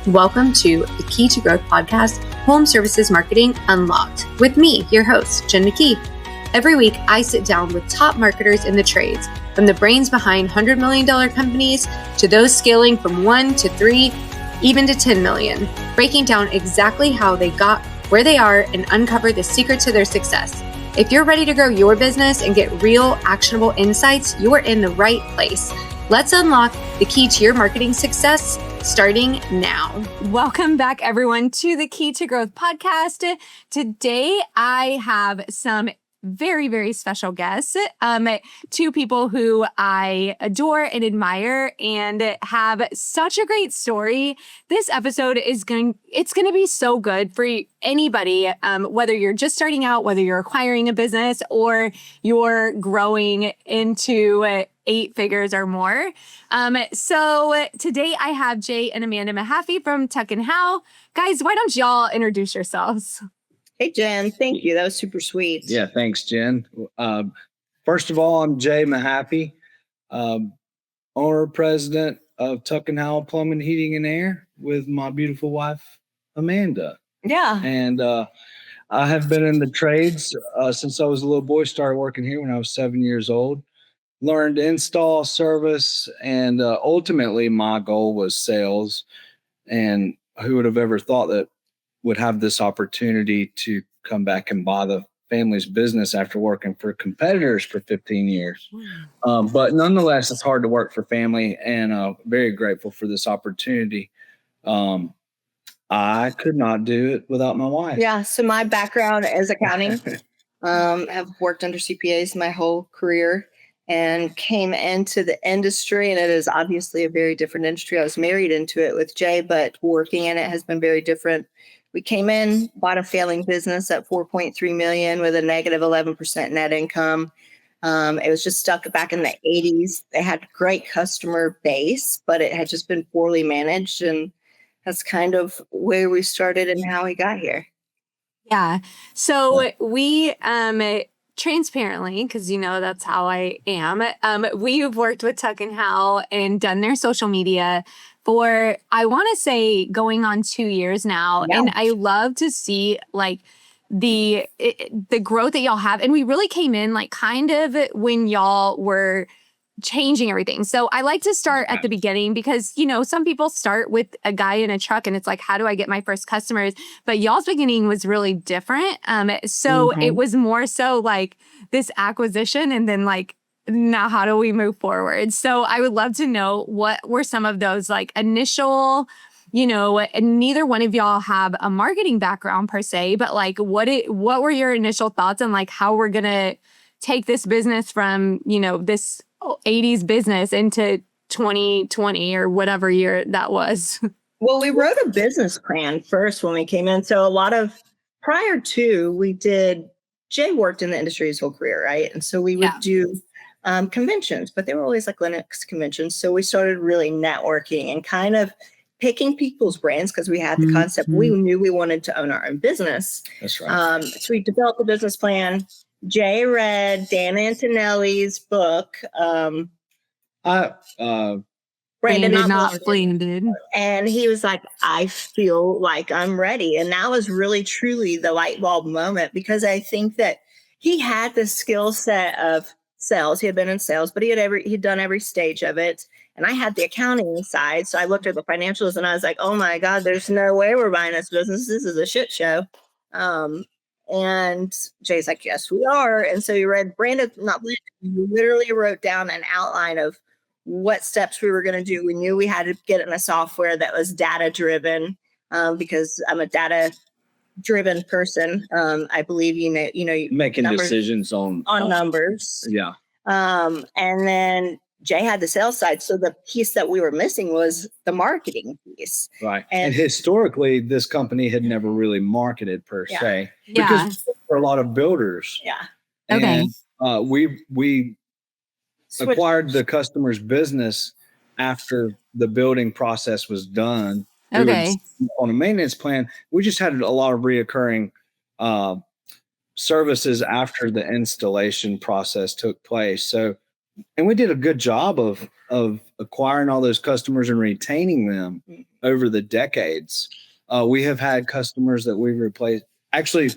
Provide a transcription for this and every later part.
Welcome to the Kee To Growth Podcast, Home Services Marketing Unlocked, with me, your host, Jen McKee. Every week, I sit down with top marketers in the trades, from the brains behind $100 million companies to those scaling from 1 to 3, even to 10 million, breaking down exactly how they got where they are and uncover the secret to their success. If you're ready to grow your business and get real, actionable insights, you're in the right place. Let's unlock the key to your marketing success starting now. Welcome back, everyone, to the Kee To Growth Podcast. Today, I have some very, very special guests, two people who I adore and admire and have such a great story. This episode is going to be so good for anybody, whether you're just starting out, whether you're acquiring a business or you're growing into 8 figures or more. So today I have Jay and Amanda Mahaffey from Tuck and Howell. Guys, why don't y'all introduce yourselves? Hey, Jen. Thank you. That was super sweet. Yeah, thanks, Jen. First of all, I'm Jay Mahaffey, owner, president of Tuck and Howell Plumbing, Heating, and Air with my beautiful wife, Amanda. Yeah. And I have been in the trades since I was a little boy, started working here when I was 7 years old, learned install, service, and ultimately my goal was sales. And who would have ever thought that would have this opportunity to come back and buy the family's business after working for competitors for 15 years. But nonetheless, it's hard to work for family, and very grateful for this opportunity. I could not do it without my wife. Yeah. So my background is accounting. Have worked under CPAs my whole career and came into the industry, and it is obviously a very different industry. I was married into it with Jay, but working in it has been very different. We came in, bought a failing business at $4.3 million with a negative 11% net income. It was just stuck back in the 80s. They had a great customer base, but it had just been poorly managed. And that's kind of where we started and how we got here. Yeah. So we, transparently, because that's how I am, we've worked with Tuck and Howell and done their social media for, I want to say, going on 2 years now. Yeah. And I love to see the growth that y'all have. And we really came in kind of when y'all were changing everything. So I like to start at the beginning because, some people start with a guy in a truck and it's like, how do I get my first customers? But y'all's beginning was really different. It was more so this acquisition and then now how do we move forward? So I would love to know what were some of those initial, and neither one of y'all have a marketing background per se, but what were your initial thoughts on how we're going to take this business from, this 80s business into 2020 or whatever year that was? Well, we wrote a business plan first when we came in. So prior to, Jay worked in the industry his whole career, right? And so we would do conventions, but they were always Linux conventions. So we started really networking and kind of picking people's brains because we had the concept. We knew we wanted to own our own business. That's right. So we developed a business plan. Jay read Dan Antonelli's book. Branded, not blended. And he was like, I feel like I'm ready. And that was really, truly the light bulb moment, because I think that he had the skill set of sales. He had been in sales, but he'd done every stage of it. And I had the accounting side. So I looked at the financials and I was like, oh my God, there's no way we're buying this business. This is a shit show. And Jay's like, yes, we are. And so he read Branded, not Blended. We literally wrote down an outline of what steps we were going to do. We knew we had to get in a software that was data driven, because I'm a data driven person. I believe, making numbers, decisions on numbers. Yeah. And then Jay had the sales side. So the piece that we were missing was the marketing piece. Right. And historically, this company had never really marketed per se, because for a lot of builders. Yeah. Okay. And we acquired the customer's business after the building process was done. Okay. On a maintenance plan, we just had a lot of reoccurring services after the installation process took place. So, and we did a good job of acquiring all those customers and retaining them. over the decades. We have had customers that we've replaced, actually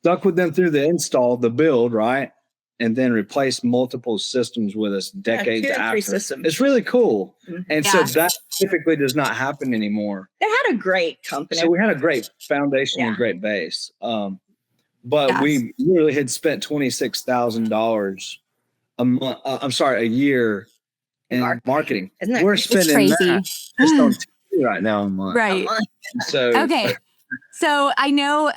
stuck with them through the install, the build, right? And then replaced multiple systems with us decades after. Systems. It's really cool. And so that typically does not happen anymore. They had a great company. So we had a great foundation and great base. But we literally had spent $26,000 a year in marketing. Isn't that We're spending that just on TV right now a month. Right. So okay. So I know,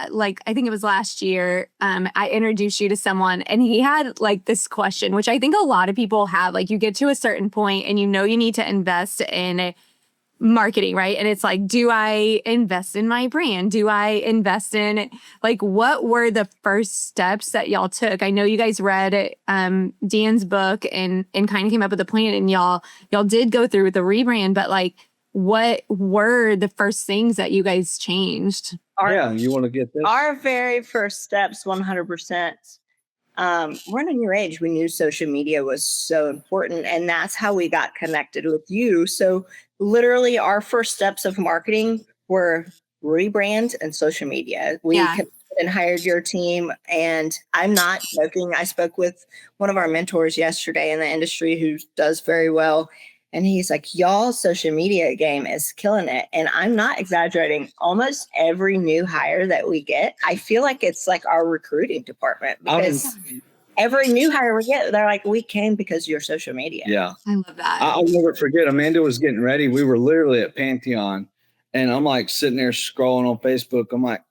like, I think it was last year, I introduced you to someone and he had like this question, which I think a lot of people have. Like, you get to a certain point and you know you need to invest in marketing, right? And it's like, do I invest in my brand? Do I invest in, like, what were the first steps that y'all took? I know you guys read Dan's book and kind of came up with a plan, and y'all did go through with the rebrand, but like, what were the first things that you guys changed? You want to get this? Our very first steps, 100%. We're in a new age. We knew social media was so important, and that's how we got connected with you. So literally our first steps of marketing were rebrand and social media. We and hired your team, and I'm not joking. I spoke with one of our mentors yesterday in the industry who does very well. And he's like, y'all social media game is killing it. And I'm not exaggerating. Almost every new hire that we get, I feel like it's like our recruiting department, because every new hire we get, they're like, we came because of your social media. Yeah. I love that. I'll never forget. Amanda was getting ready. We were literally at Pantheon, and I'm like sitting there scrolling on Facebook. I'm like,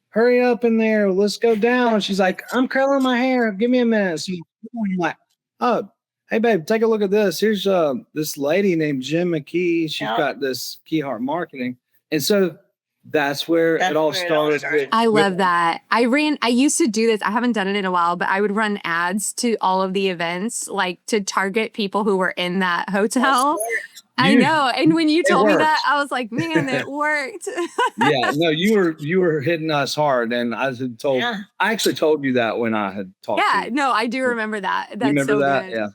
hurry up in there. Let's go down. She's like, I'm curling my hair. Give me a minute. So I'm like, oh, hey, babe, take a look at this. Here's this lady named Jen McKee. She's got this Kee Hart Marketing. And so that's where it all started. I love that. I used to do this. I haven't done it in a while, but I would run ads to all of the events, like to target people who were in that hotel. I know. And when you told me that, I was like, man, it worked. Yeah, no, you were hitting us hard. And I actually told you that when I had talked to you. Yeah, no, I do remember that. That's remember so that? good. Yeah.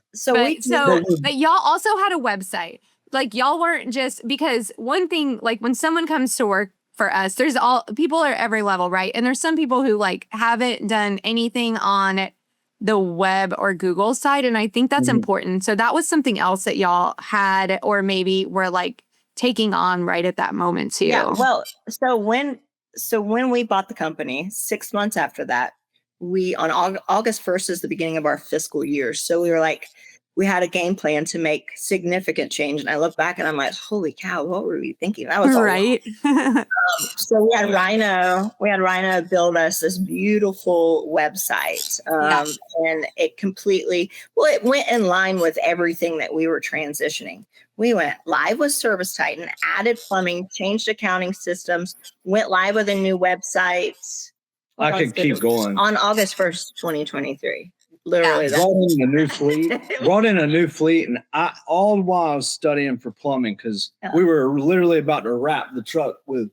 But y'all also had a website. Like, y'all weren't just, because one thing, like when someone comes to work for us, people are at every level, right? And there's some people who like haven't done anything on the web or Google side. And I think that's important. So that was something else that y'all had, or maybe were like taking on right at that moment too. Yeah. Well, so when we bought the company, 6 months after that, on August 1st is the beginning of our fiscal year. So we were like, we had a game plan to make significant change. And I look back and I'm like, holy cow, what were we thinking? That was right. So we had Rhino build us this beautiful website. And it went in line with everything that we were transitioning. We went live with Service Titan, added plumbing, changed accounting systems, went live with a new website. I could keep going. On August 1st, 2023. Literally, brought in a new fleet, and all the while I was studying for plumbing, because we were literally about to wrap the truck with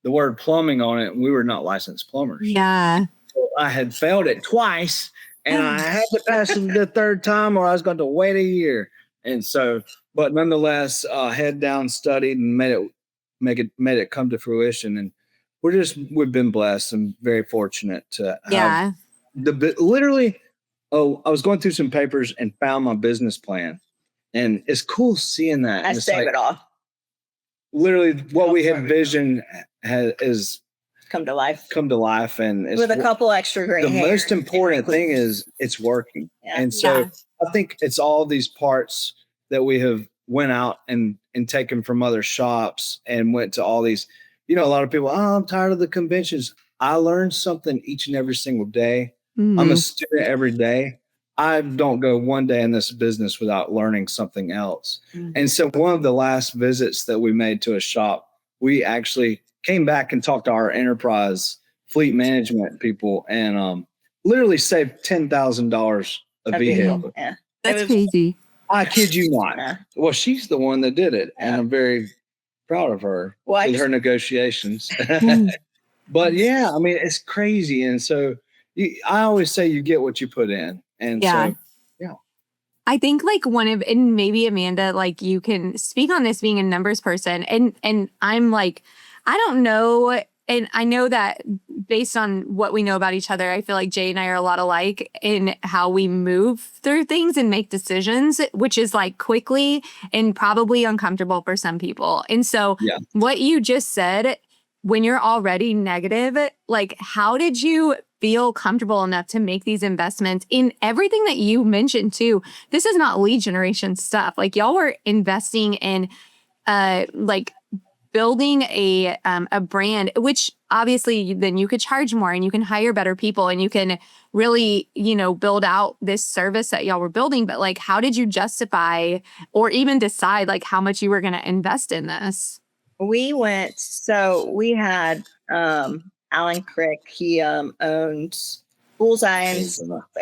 the word plumbing on it, and we were not licensed plumbers. Yeah, so I had failed it twice, and I had to pass it the third time, or I was going to wait a year. And so, but nonetheless, head down, studied, and made it come to fruition. And we've been blessed and very fortunate to have literally. Oh, I was going through some papers and found my business plan, and it's cool seeing that. I save it off. Literally, what we had visioned is come to life. And it's with a couple extra gray hairs. The most important thing is it's working, and so I think it's all these parts that we have went out and taken from other shops and went to all these. You know, a lot of people. Oh, I'm tired of the conventions. I learned something each and every single day. I'm a student every day. I don't go one day in this business without learning something else. And so one of the last visits that we made to a shop, we actually came back and talked to our enterprise fleet management people, and literally saved $10,000 a vehicle. Yeah. That's crazy. I kid you not. Yeah. Well, she's the one that did it, and I'm very proud of her with her negotiations. But yeah, I mean, it's crazy. And so I always say you get what you put in. And so, yeah. I think like and maybe Amanda, like you can speak on this being a numbers person. And I'm like, I don't know. And I know that based on what we know about each other, I feel like Jay and I are a lot alike in how we move through things and make decisions, which is like quickly and probably uncomfortable for some people. And so what you just said, when you're already negative, like how did you feel comfortable enough to make these investments in everything that you mentioned too? This is not lead generation stuff. Like y'all were investing in like building a brand, which obviously then you could charge more and you can hire better people and you can really, build out this service that y'all were building. But like, how did you justify or even decide like how much you were going to invest in this? We had Alan Crick. He owns Bullseye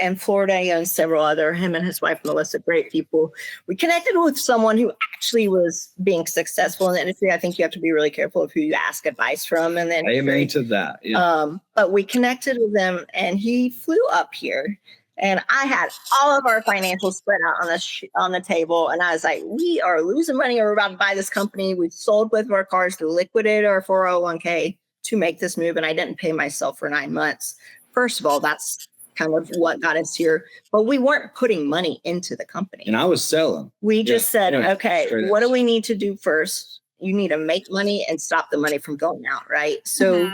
and Florida. He owns several other, him and his wife Melissa, great people. We connected with someone who actually was being successful in the industry. I think you have to be really careful of who you ask advice from. And then amen to that. Yeah. But we connected with them and he flew up here. And I had all of our financials spread out on the table. And I was like, we are losing money. We're about to buy this company. We sold both of our cars to liquidate our 401k to make this move. And I didn't pay myself for 9 months. First of all, that's kind of what got us here. But we weren't putting money into the company. And I was selling. We just said, okay, what do we need to do first? You need to make money and stop the money from going out, right? So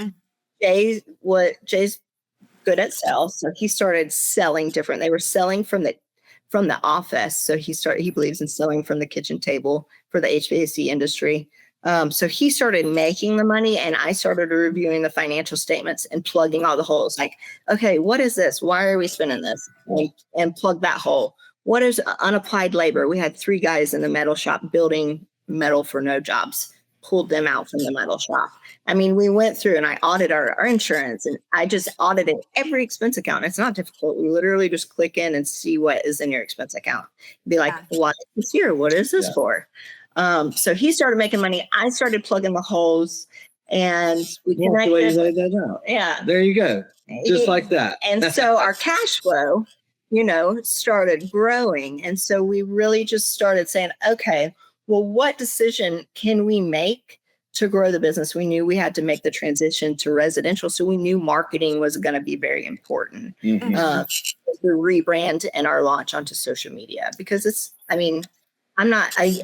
Jay's good at sales. So he started selling different. They were selling from the office. So he believes in selling from the kitchen table for the HVAC industry. So he started making the money and I started reviewing the financial statements and plugging all the holes. Like, okay, what is this? Why are we spending this? And plug that hole. What is unapplied labor? We had 3 guys in the metal shop building metal for no jobs, pulled them out from the metal shop. I mean, we went through and I audited our insurance and I just audited every expense account. It's not difficult. We literally just click in and see what is in your expense account. Be like, why is this here? What is this for? So he started making money. I started plugging the holes and we connected. The way you laid that out. Yeah. There you go. Just like that. And so our cash flow, started growing. And so we really just started saying, okay, well, what decision can we make to grow the business? We knew we had to make the transition to residential. So we knew marketing was going to be very important. The rebrand and our launch onto social media, because I'm not a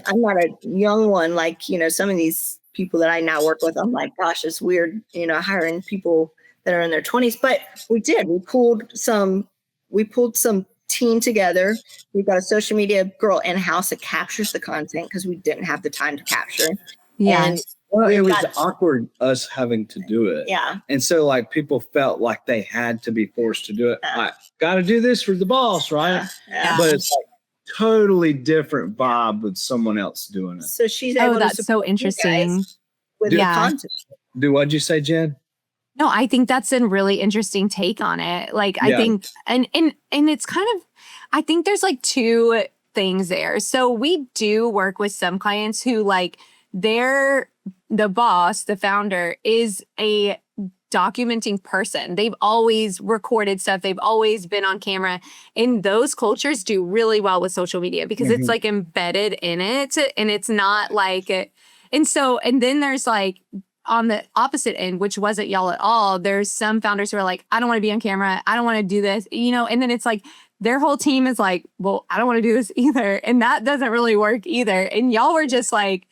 young one like, some of these people that I now work with. I'm like, gosh, it's weird, hiring people that are in their 20s. But we did. We pulled some team together. We've got a social media girl in-house that captures the content because we didn't have the time to capture. Yeah. Well, it was awkward us having to do it. Yeah. And so like people felt like they had to be forced to do it. I got to do this for the boss, right? Yeah. But it's like totally different vibe with someone else doing it. So she's able that's so interesting. With the content. What'd you say, Jen? No, I think that's a really interesting take on it. Like, I think, and it's kind of, I think there's like 2 things there. So we do work with some clients who like the boss, the founder is a documenting person. They've always recorded stuff. They've always been on camera. And those cultures do really well with social media because it's like embedded in it and it's not like, and then there's like, on the opposite end, which wasn't y'all at all, there's some founders who are like, I don't want to be on camera. I don't want to do this, and then it's like their whole team is like, well, I don't want to do this either. And that doesn't really work either. And y'all were just like,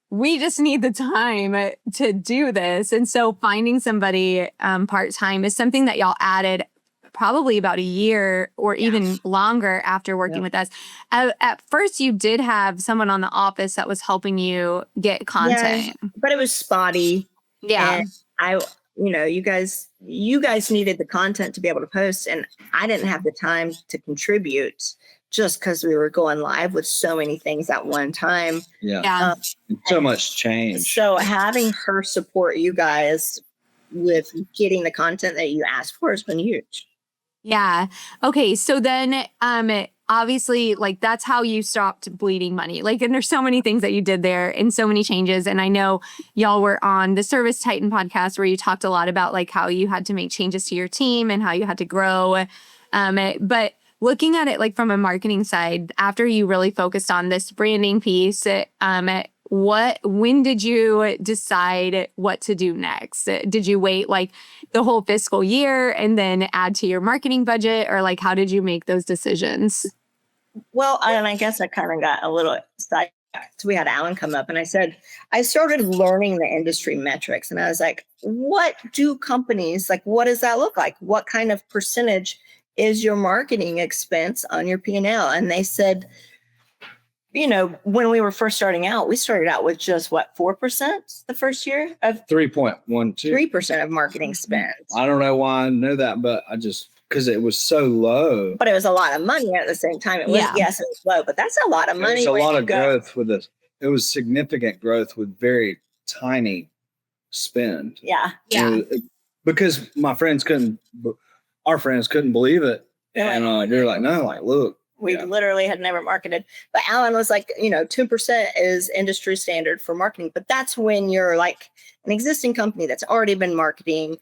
we just need the time to do this. And so finding somebody part-time is something that y'all added probably about a year or even longer after working with us. At first, you did have someone on the office that was helping you get content. Yeah, but it was spotty. Yeah. And you guys needed the content to be able to post. And I didn't have the time to contribute just because we were going live with so many things at one time. Yeah. So much change. So having her support you guys with getting the content that you asked for has been huge. Yeah. Okay. So then, obviously, like that's how you stopped bleeding money. Like, and there's so many things that you did there and so many changes. And I know y'all were on the Service Titan podcast where you talked a lot about like how you had to make changes to your team and how you had to grow. But looking at it like from a marketing side, after you really focused on this branding piece, when did you decide what to do next? Did you wait like the whole fiscal year and then add to your marketing budget, or like how did you make those decisions? Well, and I guess I kind of got a little sidetracked. We had Alan come up and I said, I started learning the industry metrics and I was like, what do companies, like, what does that look like? What kind of percentage is your marketing expense on your P&L? And they said, you know, when we were first starting out, we started out with just 4% the first year of 3.12. 3% of marketing spend. I don't know why I know that, but because it was so low. But it was a lot of money at the same time. It was, yes, it was low, but that's a lot of money. There's a lot of growth with this. It was significant growth with very tiny spend. Yeah. Because our friends couldn't believe it. And they're like, no, like, look. We literally had never marketed. But Alan was like, 2% is industry standard for marketing. But that's when you're like an existing company that's already been marketing.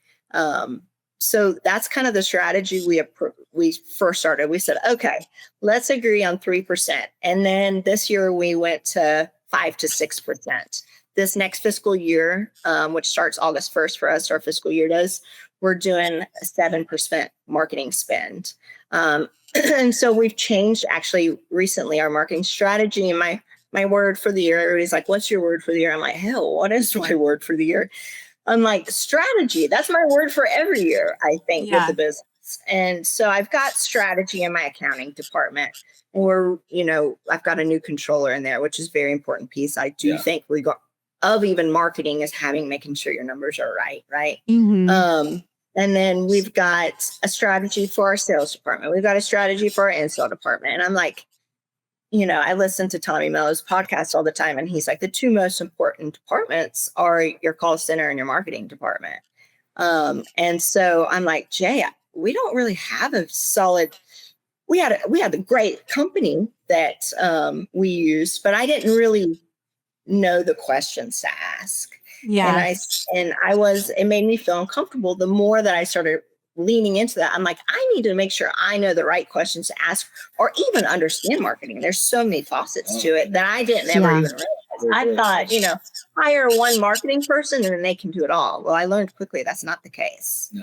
So that's kind of the strategy we first started. We said, okay, let's agree on 3%. And then this year we went to 5 to 6%. This next fiscal year, which starts August 1st for us, our fiscal year does, we're doing 7% marketing spend. And so we've changed actually recently our marketing strategy. And my word for the year, everybody's like, what's your word for the year? I'm like, hell, what is my word for the year? I'm like, strategy. That's my word for every year, I think, with the business. And so I've got strategy in my accounting department. Or, I've got a new controller in there, which is a very important piece. I do think of even marketing is making sure your numbers are right? Mm-hmm. And then we've got a strategy for our sales department. We've got a strategy for our install department. And I'm like, I listen to Tommy Mello's podcast all the time. And he's like, the two most important departments are your call center and your marketing department. And so I'm like, Jay, we don't really have a solid, we had a great company that we used, but I didn't really know the questions to ask. Yeah. And it made me feel uncomfortable. The more that I started leaning into that, I'm like, I need to make sure I know the right questions to ask or even understand marketing. There's so many facets to it that I didn't ever even realize. I thought, hire one marketing person and then they can do it all. Well, I learned quickly that's not the case.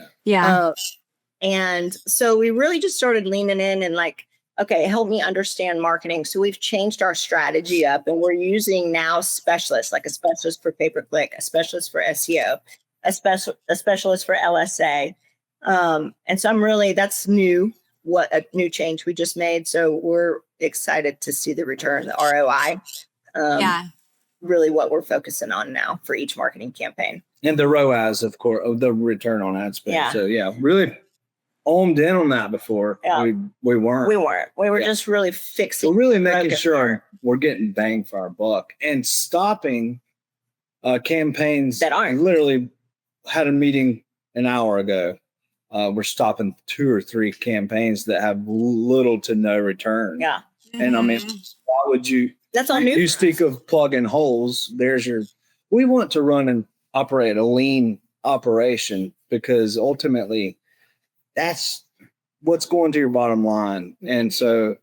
And so we really just started leaning in and like, okay, help me understand marketing. So we've changed our strategy up and we're using now specialists, like a specialist for pay-per-click, a specialist for SEO, a specialist for LSA. And so that's new, what a new change we just made. So we're excited to see the return, the ROI. Really what we're focusing on now for each marketing campaign. And the ROAS, of course, the return on ad spend. So really homed in on that before. We weren't. We were just really fixing. So really making sure we're getting bang for our buck and stopping campaigns that aren't. Literally had a meeting an hour ago. We're stopping 2 or 3 campaigns that have little to no return. Yeah. And I mean, why would you? That's all new. You speak of plugging holes. We want to run and operate a lean operation because ultimately that's what's going to your bottom line. And so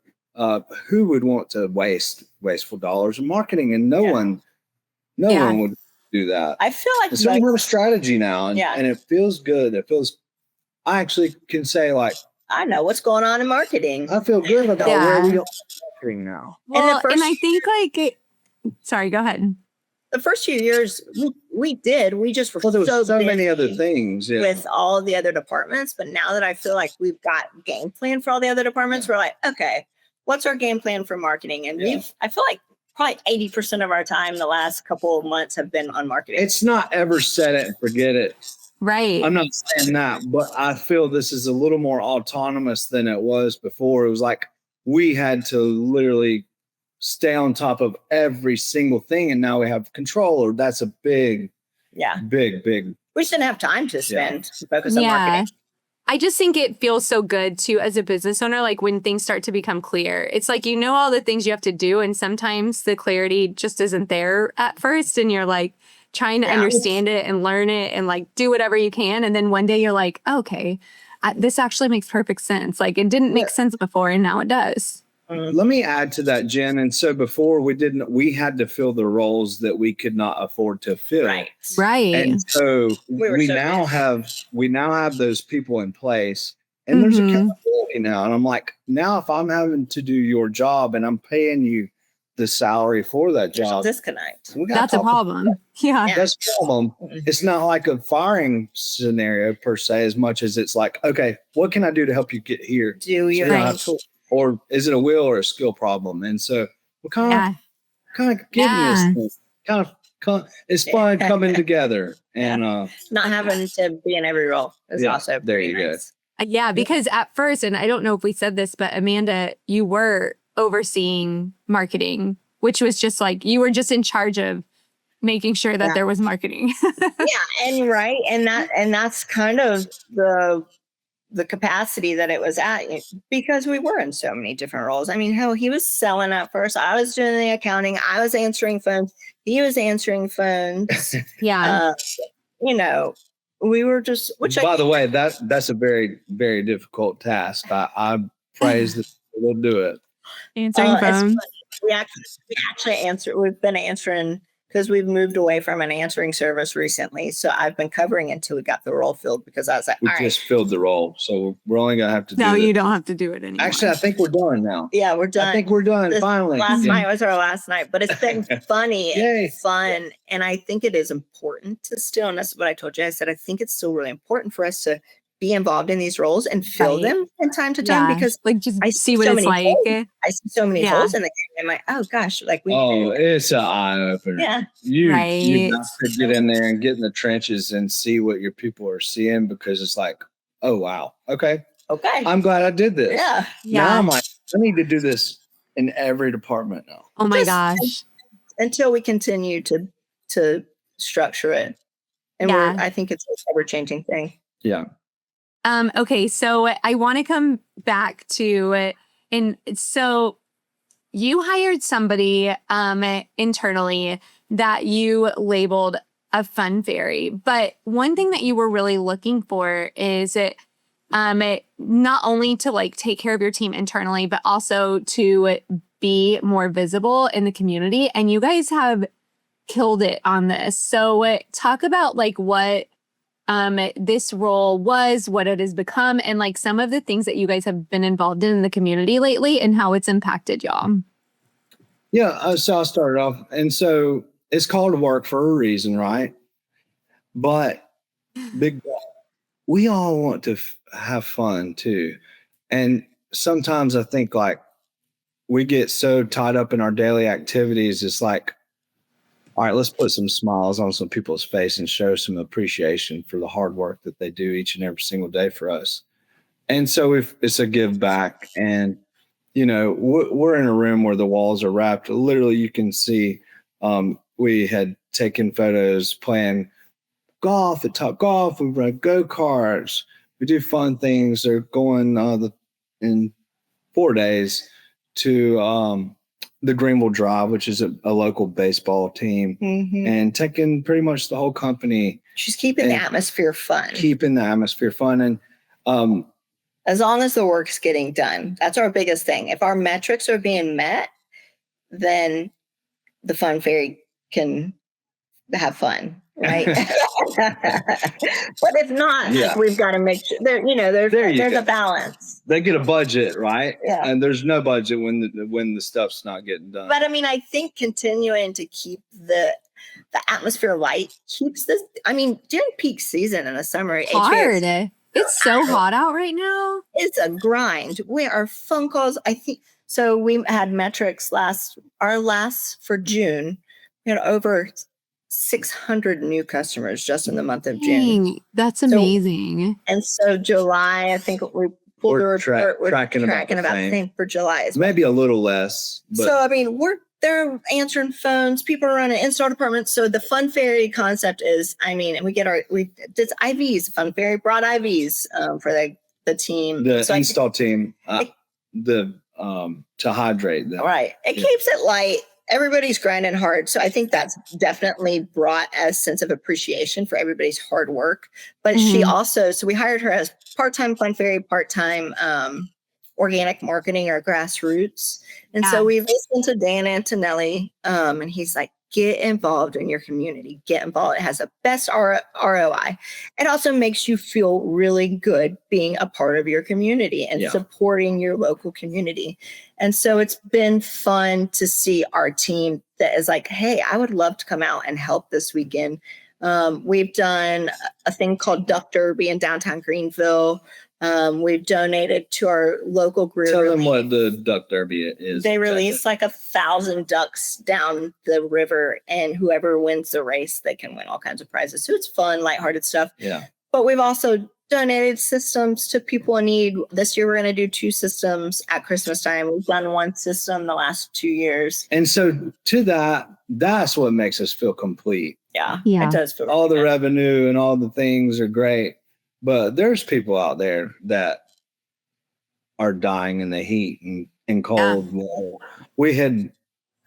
who would want to wasteful dollars in marketing? And no one would do that. I feel like so we have a strategy now and it feels good. I actually can say like, I know what's going on in marketing. I feel good about where we are marketing now. Well, and I think sorry, go ahead. The first few years we just were so many other things with all the other departments. But now that I feel like we've got game plan for all the other departments, we're like, okay, what's our game plan for marketing? And I feel like probably 80% of our time the last couple of months have been on marketing. It's not ever set it and forget it. Right. I'm not saying that, but I feel this is a little more autonomous than it was before. It was like we had to literally stay on top of every single thing. And now we have control, or that's a big. We just didn't have time to spend to focus on marketing. I just think it feels so good too as a business owner, like when things start to become clear. It's like you know all the things you have to do, and sometimes the clarity just isn't there at first, and you're like trying to understand it and learn it and like do whatever you can. And then one day you're like, okay, this actually makes perfect sense. Like it didn't make sense before and now it does. Let me add to that, Jen. And so before we had to fill the roles that we could not afford to fill. Right. And so we now have those people in place, and there's accountability now. And I'm like, now if I'm having to do your job and I'm paying you the salary for that job, disconnect. That's a problem. Yeah. That's a problem. It's not like a firing scenario per se, as much as it's like, okay, what can I do to help you get here? Do your or is it a will or a skill problem? And so we're kind of getting this it's fun coming together and not having to be in every role is also there you nice. go. Yeah, because at first, and I don't know if we said this, but Amanda, you were overseeing marketing, which was just like you were just in charge of making sure that there was marketing. And that's kind of the capacity that it was at, because we were in so many different roles. I mean, hell, he was selling at first. I was doing the accounting. I was answering phones. He was answering phones. We were just, by the way, that's a very, very difficult task. I praise that we'll do it. Answering phones. We actually answer. We've been answering because we've moved away from an answering service recently. So I've been covering until we got the role filled, because I was like, we just filled the role. So we're only going to have to do it. No, you don't have to do it anymore. Actually, I think we're done now. Yeah, we're done. I think we're done finally. Last night was our last night, but it's been funny and fun. And I think it is important to still, and that's what I told you. I said, I think it's still really important for us to be involved in these roles and fill them from time to time, because like just see what it's like. I see so many holes in the game. I'm like, oh gosh, like it's an eye opener. Yeah, you got to get in there and get in the trenches and see what your people are seeing, because it's like, oh wow, okay, I'm glad I did this. Yeah. Now I'm like, I need to do this in every department now. Oh my gosh! Until we continue to structure it, and I think it's an ever-changing thing. Yeah. Okay, so I want to come back to it. And so you hired somebody internally that you labeled a fun fairy. But one thing that you were really looking for is not only to like take care of your team internally, but also to be more visible in the community. And you guys have killed it on this. So talk about like what this role was, what it has become, and like some of the things that you guys have been involved in the community lately and how it's impacted y'all. Yeah, so I'll start off. And so it's called work for a reason, right? But we all want to have fun too. And sometimes I think like we get so tied up in our daily activities. It's like, all right, let's put some smiles on some people's face and show some appreciation for the hard work that they do each and every single day for us. And so it's a give back. And, we're in a room where the walls are wrapped. Literally, you can see we had taken photos playing golf at Tuck Golf. We ride go-karts. We do fun things. They're going in 4 days to the Greenville Drive, which is a local baseball team, and taking pretty much the whole company. She's keeping the atmosphere fun. And as long as the work's getting done, that's our biggest thing. If our metrics are being met, then the fun fairy can have fun, right? But if not, we've got to make sure there's a balance. They get a budget, right? Yeah. And there's no budget when the stuff's not getting done. But I mean, I think continuing to keep the atmosphere light keeps this. I mean, during peak season in the summer, hard. It's so hot out right now. It's a grind. Our phone calls, I think. So we had metrics our last for June, we had over 600 new customers just in the month of June. That's amazing. So July, I think we pulled the report. We're tracking about the same for July. Maybe a little less. But. So, I mean, they're answering phones. People are running install departments. So the fun fairy concept is, and we did IVs. Fun fairy brought IVs for the team. The install team, to hydrate them. Right. It keeps it light. everybody's grinding hard. So I think that's definitely brought a sense of appreciation for everybody's hard work. But she also, so we hired her as part-time Fun Fairy, part-time organic marketing or grassroots. And so we've listened to Dan Antonelli, and he's like, get involved in your community, get involved. It has the best ROI. It also makes you feel really good being a part of your community and supporting your local community. And so it's been fun to see our team that is like, hey, I would love to come out and help this weekend. We've done a thing called Duck Derby in downtown Greenville. We've donated to our local group. Tell them what the Duck Derby is. They release like 1,000 ducks down the river, and whoever wins the race, they can win all kinds of prizes. So it's fun, lighthearted stuff. Yeah. But we've also donated systems to people in need. This year, we're going to do 2 systems at Christmas time. We've done 1 system the last 2 years. And so to that's what makes us feel complete. Yeah. It does feel all the revenue and all the things are great. But there's people out there that are dying in the heat and cold. Yeah.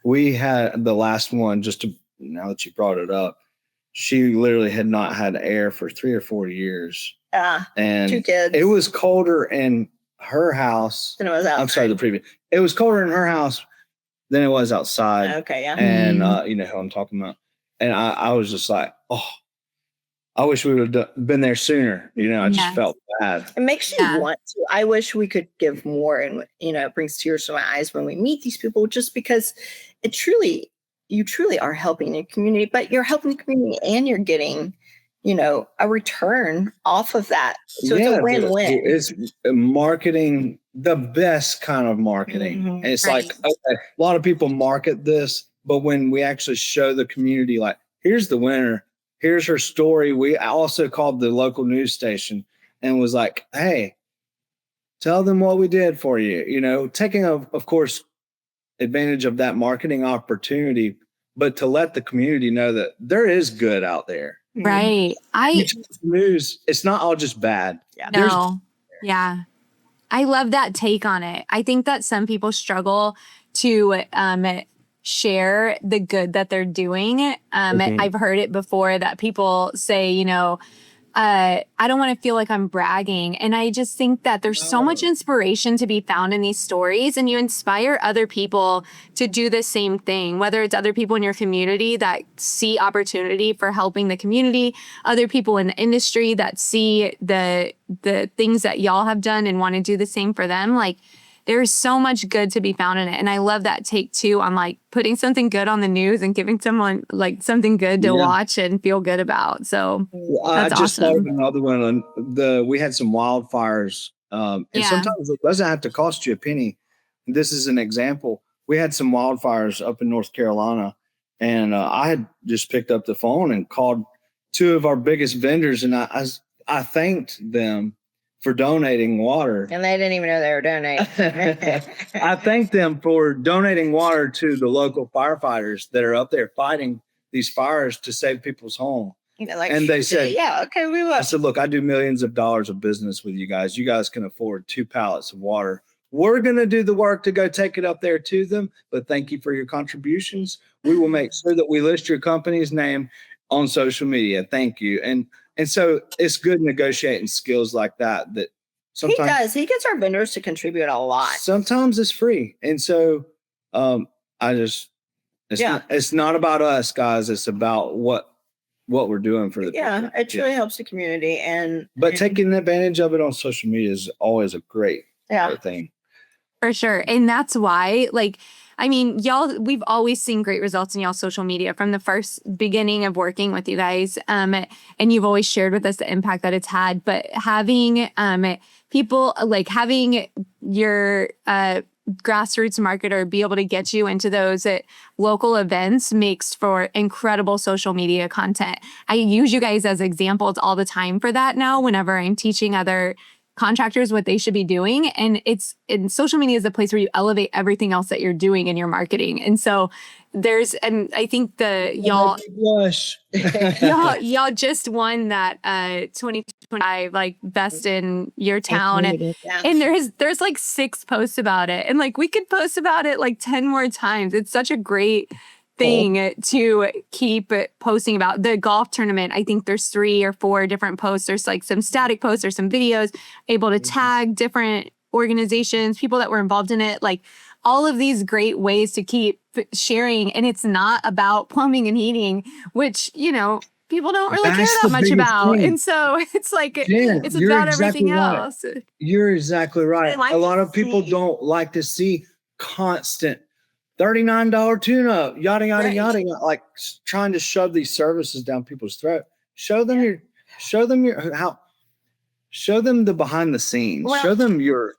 We had the last one, now that you brought it up, she literally had not had air for 3 or 4 years. And 2 kids. It was colder in her house than it was outside. I'm sorry, the previous. It was colder in her house than it was outside. Okay, yeah. And you know who I'm talking about. And I was just like, oh, I wish we would have been there sooner. You know, I just felt bad. It makes you want to. I wish we could give more. And, you know, it brings tears to my eyes when we meet these people, just because you truly are helping the community, but you're helping the community and you're getting, you know, a return off of that. So it's a win-win. It's marketing, the best kind of marketing. And it's like, okay, a lot of people market this, but when we actually show the community, like, here's the winner. Here's her story. We also called the local news station and was like, hey, tell them what we did for you. You know, taking, of course, advantage of that marketing opportunity, but to let the community know that there is good out there. Right. News, it's not all just bad. Yeah. No. Yeah. I love that take on it. I think that some people struggle to share the good that they're doing. I've heard it before that people say, you know, I don't want to feel like I'm bragging. And I just think that there's so much inspiration to be found in these stories, and you inspire other people to do the same thing, whether it's other people in your community that see opportunity for helping the community, other people in the industry that see the things that y'all have done and want to do the same for them. Like, there's so much good to be found in it. And I love that take too on like putting something good on the news and giving someone like something good to watch and feel good about. So that's I just awesome. thought of another one. We had some wildfires, and sometimes it doesn't have to cost you a penny. This is an example. We had some wildfires up in North Carolina, and I had just picked up the phone and called 2 of our biggest vendors, and I thanked them for donating water. And they didn't even know they were donating. I thank them for donating water to the local firefighters that are up there fighting these fires to save people's home. You know, like, and they said, yeah, okay, we will. I said, look, I do millions of dollars of business with you guys. You guys can afford 2 pallets of water. We're going to do the work to go take it up there to them. But thank you for your contributions. We will make sure that we list your company's name on social media. Thank you. And so it's good negotiating skills like that sometimes. He does. He gets our vendors to contribute a lot. Sometimes it's free. And so it's not about us, guys. It's about what we're doing for the people. It truly helps the community. But taking advantage of it on social media is always a great thing. For sure. And that's why, like, I mean, y'all, we've always seen great results in y'all's social media from the first beginning of working with you guys. And you've always shared with us the impact that it's had. But having people, like having your grassroots marketer be able to get you into those local events makes for incredible social media content. I use you guys as examples all the time for that now whenever I'm teaching other contractors what they should be doing. And social media is a place where you elevate everything else that you're doing in your marketing. And so and I think y'all just won that 2025 like best in your town. And there's like 6 posts about it. And like we could post about it like 10 more times. It's such a great thing to keep posting about. The golf tournament, I think there's 3 or 4 different posts. There's like some static posts or some videos, able to tag different organizations, people that were involved in it, like all of these great ways to keep sharing. And it's not about plumbing and heating, which, people don't really care that much about. Thing. And so it's like, it's about everything else. You're exactly right. A lot of people don't like to see constant $39 tune-up, yada, yada, yada, like trying to shove these services down people's throat. Show them the behind the scenes. Well, show them your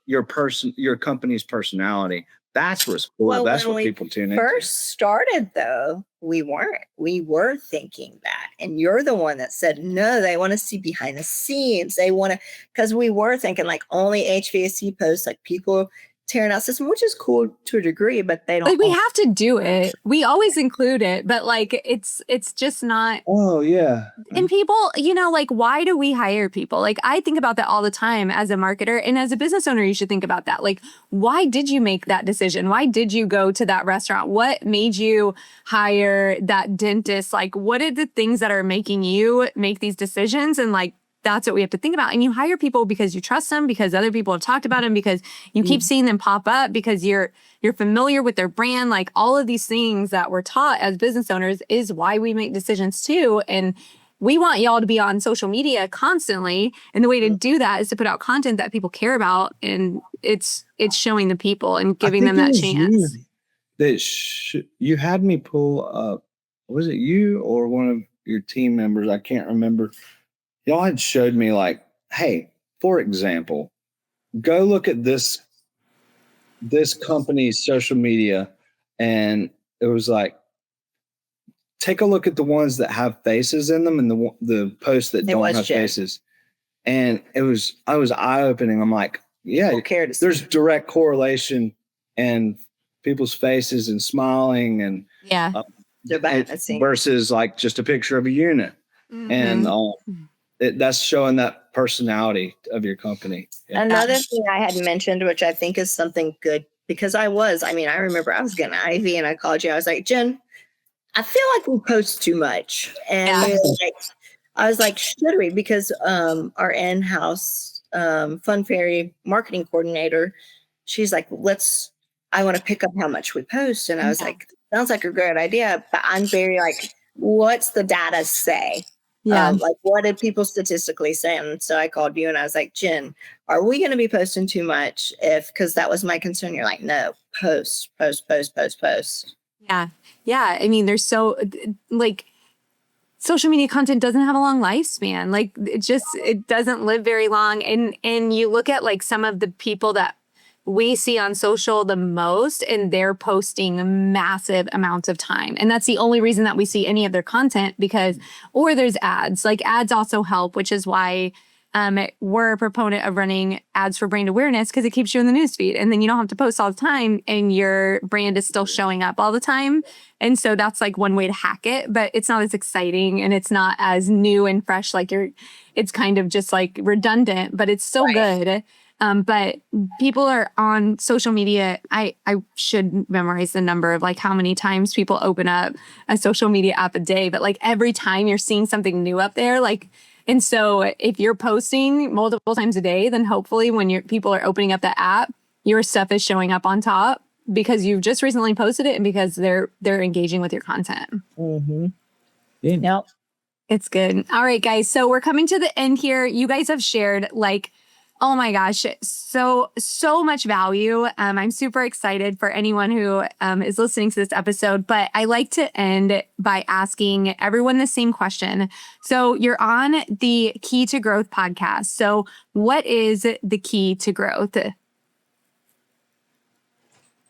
company's personality. That's what's cool. Well, that's what people tune in. First started though, we weren't. We were thinking that. And you're the one that said, no, they want to see behind the scenes. They want to, because we were thinking like only HVAC posts, like people tearing out system, which is cool to a degree, but they don't. Like we have to do it. We always include it, but like it's just not. Oh yeah. And people, like why do we hire people? Like I think about that all the time as a marketer, and as a business owner, you should think about that. Like, why did you make that decision? Why did you go to that restaurant? What made you hire that dentist? Like, what are the things that are making you make these decisions? And like, that's what we have to think about. And you hire people because you trust them, because other people have talked about them, because you keep seeing them pop up, because you're familiar with their brand. Like all of these things that we're taught as business owners is why we make decisions too. And we want y'all to be on social media constantly. And the way to do that is to put out content that people care about. And it's showing the people and giving them that chance. You had me pull up, was it you or one of your team members? I can't remember. Y'all had showed me like, hey, for example, go look at this company's social media. And it was like, take a look at the ones that have faces in them and the posts that don't have faces. And I was eye-opening. I'm like, yeah, there's direct correlation and people's faces and smiling and versus like just a picture of a unit. Mm-hmm. And that's showing that personality of your company. Yeah. Another thing I had mentioned, which I think is something good, because I remember I was getting IV and I called you. I was like, Jen, I feel like we post too much. And I was like, should we? Because our in-house Fun Fairy marketing coordinator, she's like, I want to pick up how much we post. And I was like, sounds like a great idea. But I'm very like, what's the data say? Yeah. Like what did people statistically say? And so I called you and I was like, Jen, are we going to be posting too much? Because that was my concern. You're like, no, post. Yeah. Yeah. I mean, there's like social media content doesn't have a long lifespan. Like it doesn't live very long. And you look at like some of the people that we see on social the most, and they're posting massive amounts of time. And that's the only reason that we see any of their content, or there's ads. Like ads also help, which is why we're a proponent of running ads for brand awareness, because it keeps you in the newsfeed. And then you don't have to post all the time and your brand is still showing up all the time. And so that's like one way to hack it, but it's not as exciting and it's not as new and fresh. Like it's kind of just like redundant, but it's still good. But people are on social media. I should memorize the number of like how many times people open up a social media app a day, but like every time you're seeing something new up there, like, and so if you're posting multiple times a day, then hopefully when people are opening up the app, your stuff is showing up on top because you've just recently posted it and because they're engaging with your content. Mm-hmm. Yep. It's good. All right, guys. So we're coming to the end here. You guys have shared like, oh my gosh, so much value. I'm super excited for anyone who is listening to this episode, but I like to end by asking everyone the same question. So you're on the Kee to Growth podcast. So what is the key to growth?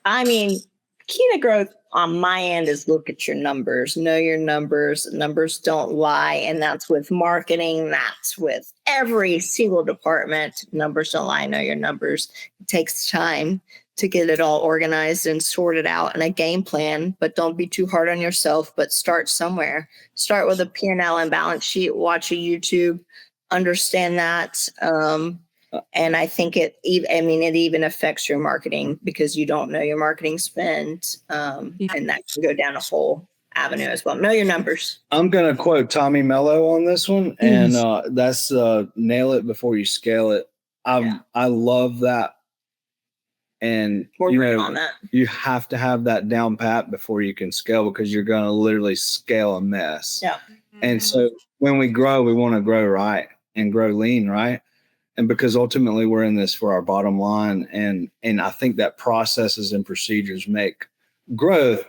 I mean, Kee to Growth on my end is look at your numbers, know your numbers. Numbers don't lie. And that's with marketing. That's with every single department. Numbers don't lie. Know your numbers. It takes time to get it all organized and sorted out in a game plan, but don't be too hard on yourself, but start somewhere. Start with a P&L and balance sheet, watch a YouTube, understand that. And I think it even affects your marketing because you don't know your marketing spend. And that can go down a whole avenue as well. Know your numbers. I'm going to quote Tommy Mello on this one. And that's nail it before you scale it. I love that. And on that. You have to have that down pat before you can scale because you're going to literally scale a mess. Yeah. And so when we grow, we want to grow right and grow lean, right? And because ultimately we're in this for our bottom line. And I think that processes and procedures make growth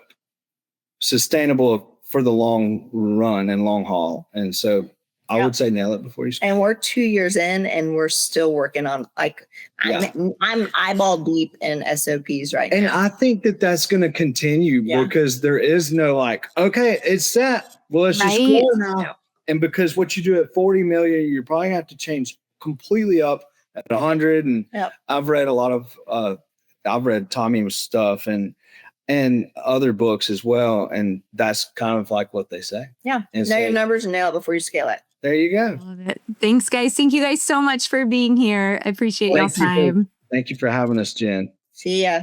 sustainable for the long run and long haul. And so I would say nail it before you scale. And we're 2 years in and we're still working on I'm eyeball deep in SOPs right now. And I think that that's going to continue because there is no okay, it's set. Well, let's just go now. Yeah. And because what you do at 40 million, you probably have to change completely up at 100. And I've read a lot of, I've read Tommy's stuff and other books as well. And that's kind of like what they say. Yeah. Know your numbers and nail it before you scale it. There you go. Love it. Thanks, guys. Thank you guys so much for being here. I appreciate y'all's time. Thank you for having us, Jen. See ya.